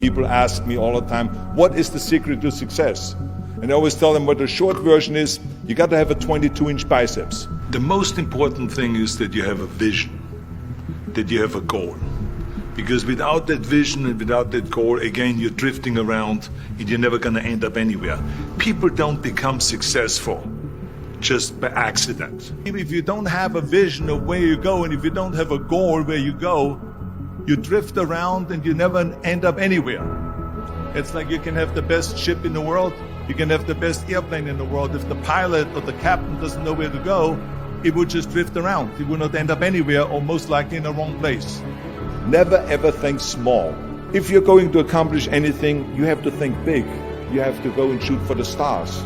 People ask me all the time, what is the secret to success? And I always tell them what the short version is, you got to have a 22-inch biceps. The most important thing is that you have a vision, that you have a goal. Because without that vision and without that goal, again, you're drifting around and you're never going to end up anywhere. People don't become successful just by accident. If you don't have a vision of where you go, and if you don't have a goal where you go, you drift around and you never end up anywhere. It's like you can have the best ship in the world, you can have the best airplane in the world. If the pilot or the captain doesn't know where to go, it would just drift around. It would not end up anywhere, or most likely in the wrong place. Never ever think small. If you're going to accomplish anything, you have to think big. You have to go and shoot for the stars.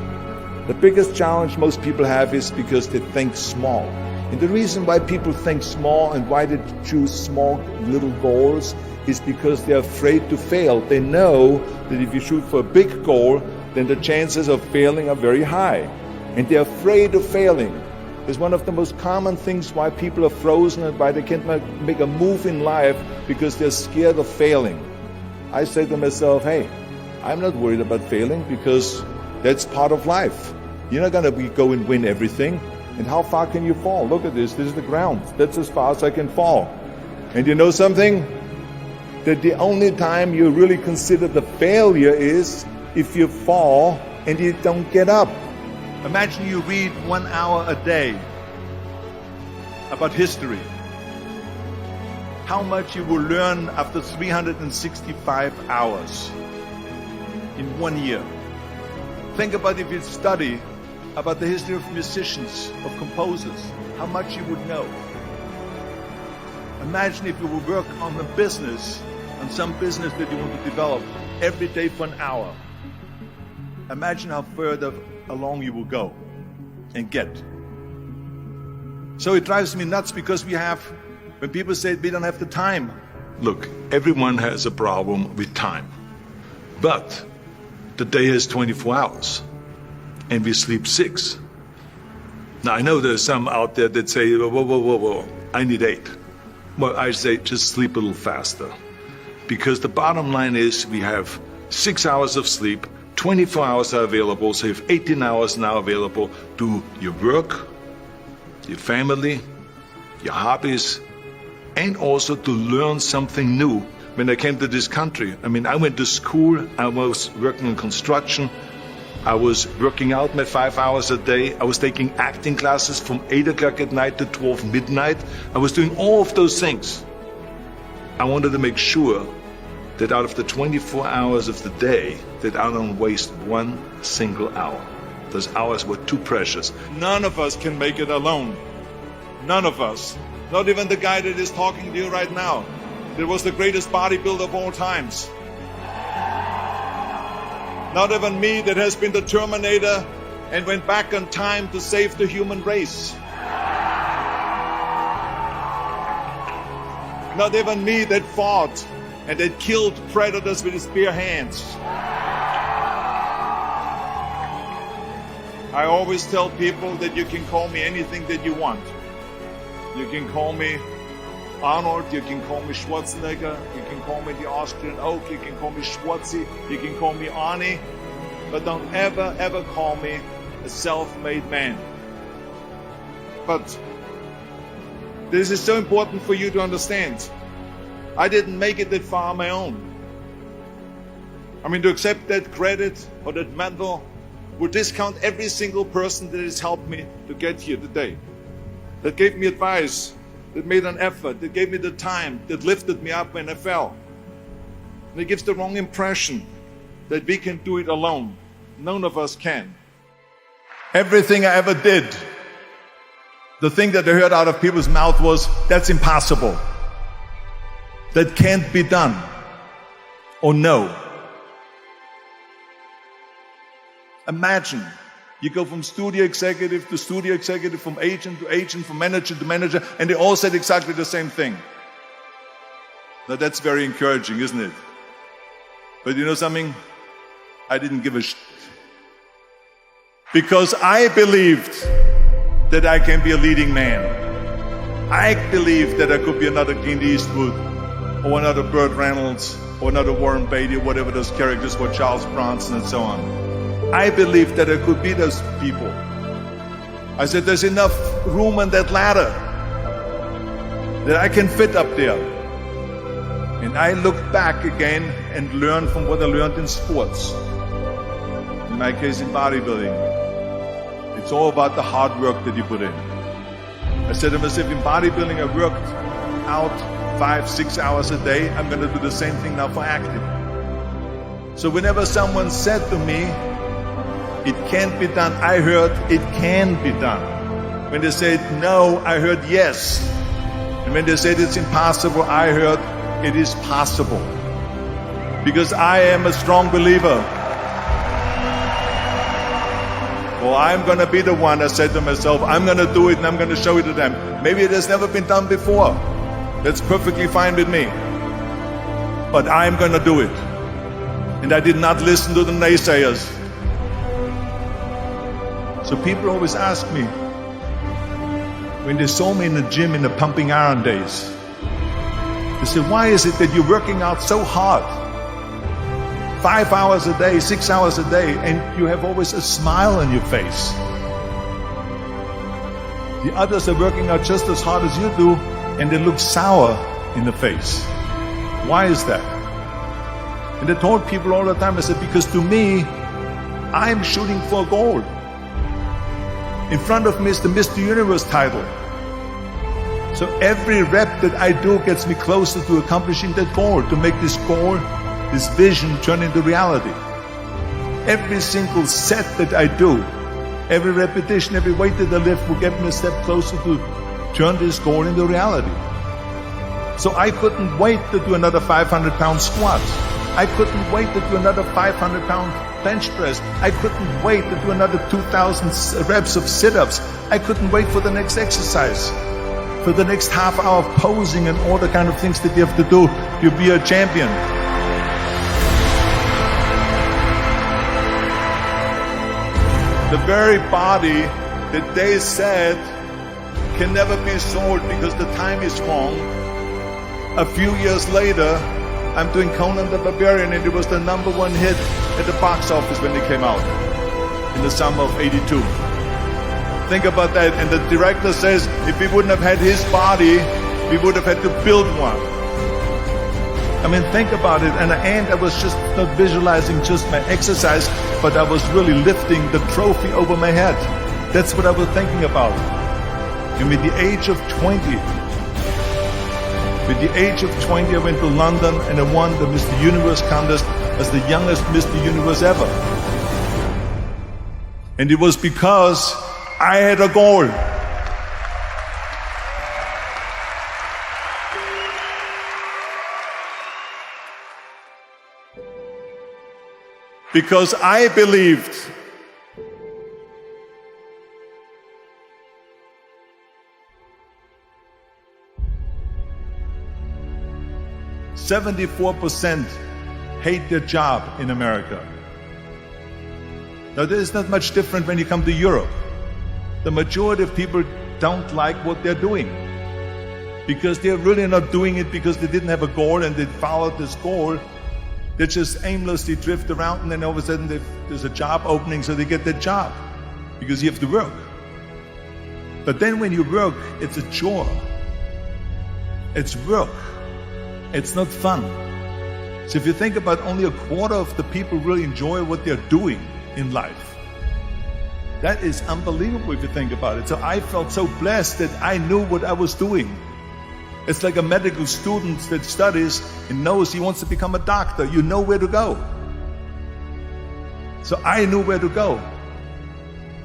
The biggest challenge most people have is because they think small. And the reason why people think small and why they choose small little goals is because they're afraid to fail. They know that if you shoot for a big goal, then the chances of failing are very high. And they're afraid of failing. It's one of the most common things why people are frozen and why they can't make a move in life, because they're scared of failing. I say to myself, hey, I'm not worried about failing because that's part of life. You're not going to go and win everything. And how far can you fall? Look at this. This is the ground. That's as far as I can fall. And you know something? That the only time you really consider the failure is if you fall and you don't get up. Imagine you read 1 hour a day about history. How much you will learn after 365 hours in 1 year. Think about if you study about the history of musicians, of composers, how much you would know. Imagine if you would work on a business, on some business that you want to develop every day for an hour. Imagine how further along you will go and get. So it drives me nuts because when people say we don't have the time. Look, everyone has a problem with time. But the day has 24 hours. And we sleep 6. Now, I know there's some out there that say, whoa, I need 8. Well, I say just sleep a little faster. Because the bottom line is we have 6 hours of sleep, 24 hours are available, so you have 18 hours now available to your work, your family, your hobbies, and also to learn something new. When I came to this country, I went to school, I was working in construction, I was working out my 5 hours a day. I was taking acting classes from 8 o'clock at night to 12 midnight. I was doing all of those things. I wanted to make sure that out of the 24 hours of the day, that I don't waste one single hour. Those hours were too precious. None of us can make it alone. None of us. Not even the guy that is talking to you right now. That was the greatest bodybuilder of all times. Not even me, that has been the Terminator and went back in time to save the human race. Not even me, that fought and that killed predators with his bare hands. I always tell people that you can call me anything that you want. You can call me Arnold, you can call me Schwarzenegger, you can call me the Austrian Oak, you can call me Schwarzi, you can call me Arnie, but don't ever call me a self-made man. But this is so important for you to understand. I didn't make it that far on my own. To accept that credit or that medal would discount every single person that has helped me to get here today, that gave me advice, that made an effort, that gave me the time, that lifted me up when I fell. And it gives the wrong impression that we can do it alone. None of us can. Everything I ever did, the thing that I heard out of people's mouth was, that's impossible. That can't be done. Or no. Imagine you go from studio executive to studio executive, from agent to agent, from manager to manager, and they all said exactly the same thing. Now that's very encouraging, isn't it? But you know something? I didn't give a shit. Because I believed that I can be a leading man. I believed that I could be another Clint Eastwood or another Burt Reynolds or not a Warren Beatty, or whatever those characters were, Charles Bronson and so on. I believed that I could be those people. I said, there's enough room on that ladder that I can fit up there. And I looked back again and learned from what I learned in sports. In my case, in bodybuilding. It's all about the hard work that you put in. I said to myself, in bodybuilding, I worked out 5-6 hours a day. I'm going to do the same thing now for acting. So whenever someone said to me, it can't be done, I heard, it can be done. When they said no, I heard yes. And when they said it's impossible, I heard it is possible. Because I am a strong believer. Well, I'm going to be the one, I said to myself, I'm going to do it and I'm going to show it to them. Maybe it has never been done before. That's perfectly fine with me. But I'm going to do it. And I did not listen to the naysayers. So people always ask me, when they saw me in the gym in the pumping iron days, they said, why is it that you're working out so hard? 5 hours a day, 6 hours a day, and you have always a smile on your face. The others are working out just as hard as you do, and they look sour in the face. Why is that? And I told people all the time, I said, because to me, I'm shooting for gold. In front of me is the Mr. Universe title. So every rep that I do gets me closer to accomplishing that goal, to make this goal, this vision turn into reality. Every single set that I do, every repetition, every weight that I lift will get me a step closer to turn this goal into reality. So I couldn't wait to do another 500-pound squat. I couldn't wait to do another 500-pound bench press. I couldn't wait to do another 2,000 reps of sit-ups. I couldn't wait for the next exercise, for the next half hour of posing and all the kind of things that you have to do to be a champion. The very body that they said can never be sold because the time is wrong. A few years later, I'm doing Conan the Barbarian, and it was the #1 hit at the box office when it came out in the summer of '82. Think about that. And the director says, if we wouldn't have had his body, we would have had to build one. I mean, think about it. And at the end, I was just not visualizing just my exercise, but I was really lifting the trophy over my head. That's what I was thinking about. And with the age of 20, I went to London and I won the Mr. Universe contest as the youngest Mr. Universe ever. And it was because I had a goal. Because I believed. "74% hate their job in America." Now, there is not much different when you come to Europe. The majority of people don't like what they're doing because they're really not doing it because they didn't have a goal and they followed this goal. They just aimlessly drift around, and then all of a sudden there's a job opening, so they get that job because you have to work. But then when you work, it's a chore. It's work. It's not fun. So if you think about, only a quarter of the people really enjoy what they're doing in life. That is unbelievable if you think about it. So I felt so blessed that I knew what I was doing. It's like a medical student that studies and knows he wants to become a doctor. You know where to go. So I knew where to go.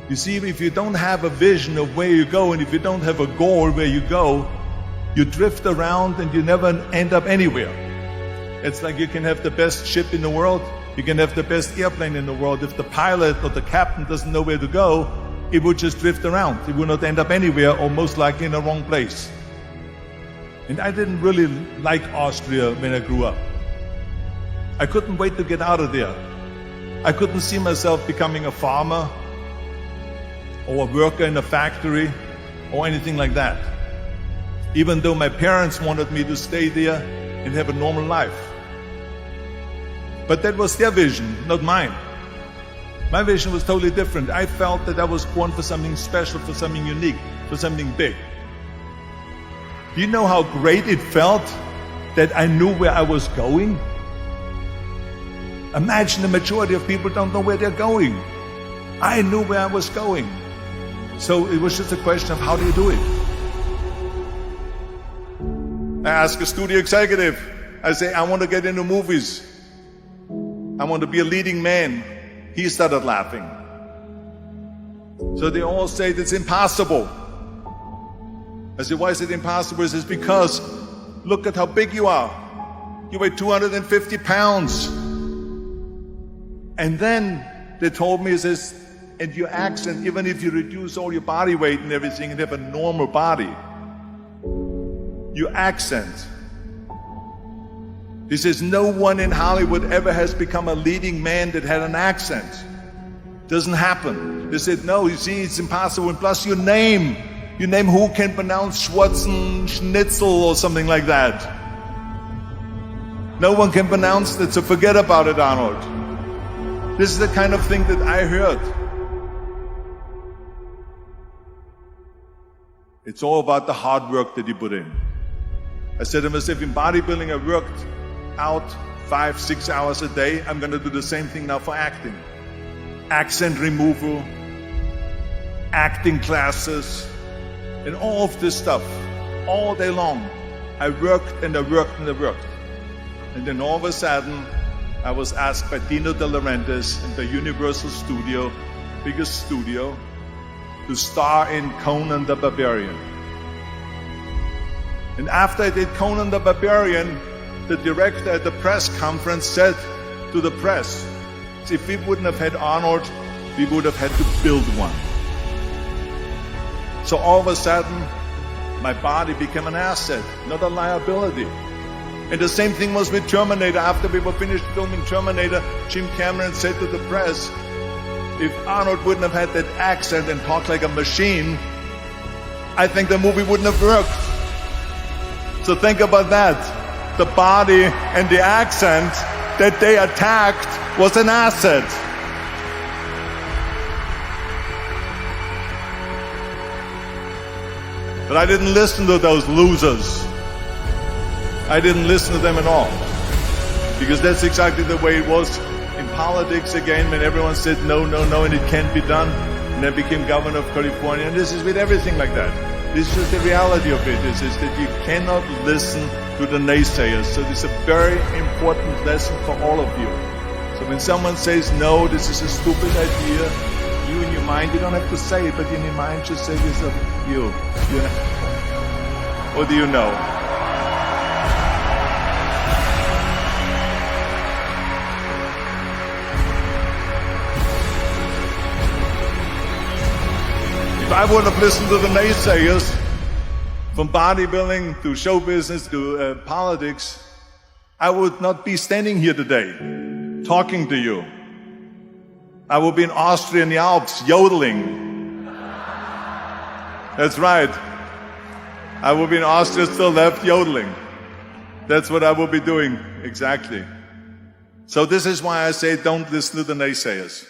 You see, if you don't have a vision of where you go, and if you don't have a goal where you go, you drift around and you never end up anywhere. It's like you can have the best ship in the world, you can have the best airplane in the world. If the pilot or the captain doesn't know where to go, it would just drift around. It would not end up anywhere, or most likely in the wrong place. And I didn't really like Austria when I grew up. I couldn't wait to get out of there. I couldn't see myself becoming a farmer or a worker in a factory or anything like that. Even though my parents wanted me to stay there and have a normal life. But that was their vision, not mine. My vision was totally different. I felt that I was born for something special, for something unique, for something big. Do you know how great it felt that I knew where I was going? Imagine the majority of people don't know where they're going. I knew where I was going. So it was just a question of how do you do it? I ask a studio executive, I say, I want to get into movies. I want to be a leading man. He started laughing. So they all say it's impossible. I said, why is it impossible? He says, because look at how big you are. You weigh 250 pounds. And then they told me, he says, and your accent, even if you reduce all your body weight and everything and have a normal body, your accent. He says, no one in Hollywood ever has become a leading man that had an accent. Doesn't happen. They said, no, you see, it's impossible. And plus your name who can pronounce Schwarzenegger or something like that. No one can pronounce that, so forget about it, Arnold. This is the kind of thing that I heard. It's all about the hard work that you put in. I said to myself, in bodybuilding, I worked out 5-6 hours a day. I'm going to do the same thing now for acting. Accent removal, acting classes, and all of this stuff, all day long. I worked and I worked and I worked. And then all of a sudden, I was asked by Dino De Laurentiis in the Universal Studio, biggest studio, to star in Conan the Barbarian. And after I did Conan the Barbarian, the director at the press conference said to the press, if we wouldn't have had Arnold, we would have had to build one. So all of a sudden, my body became an asset, not a liability. And the same thing was with Terminator. After we were finished filming Terminator, Jim Cameron said to the press, if Arnold wouldn't have had that accent and talked like a machine, I think the movie wouldn't have worked. So think about that. The body and the accent that they attacked was an asset. But I didn't listen to those losers. I didn't listen to them at all. Because that's exactly the way it was in politics again, when everyone said no, no, no, and it can't be done. And I became governor of California. And this is with everything like that. This is just the reality of it, is that you cannot listen to the naysayers. So this is a very important lesson for all of you. So when someone says, no, this is a stupid idea, you in your mind, you don't have to say it, but in your mind just say this of you. Or do you know? If I would have listened to the naysayers, from bodybuilding to show business to politics, I would not be standing here today talking to you. I would be in Austria in the Alps yodeling. That's right. I would be in Austria still left yodeling. That's what I will be doing exactly. So this is why I say don't listen to the naysayers.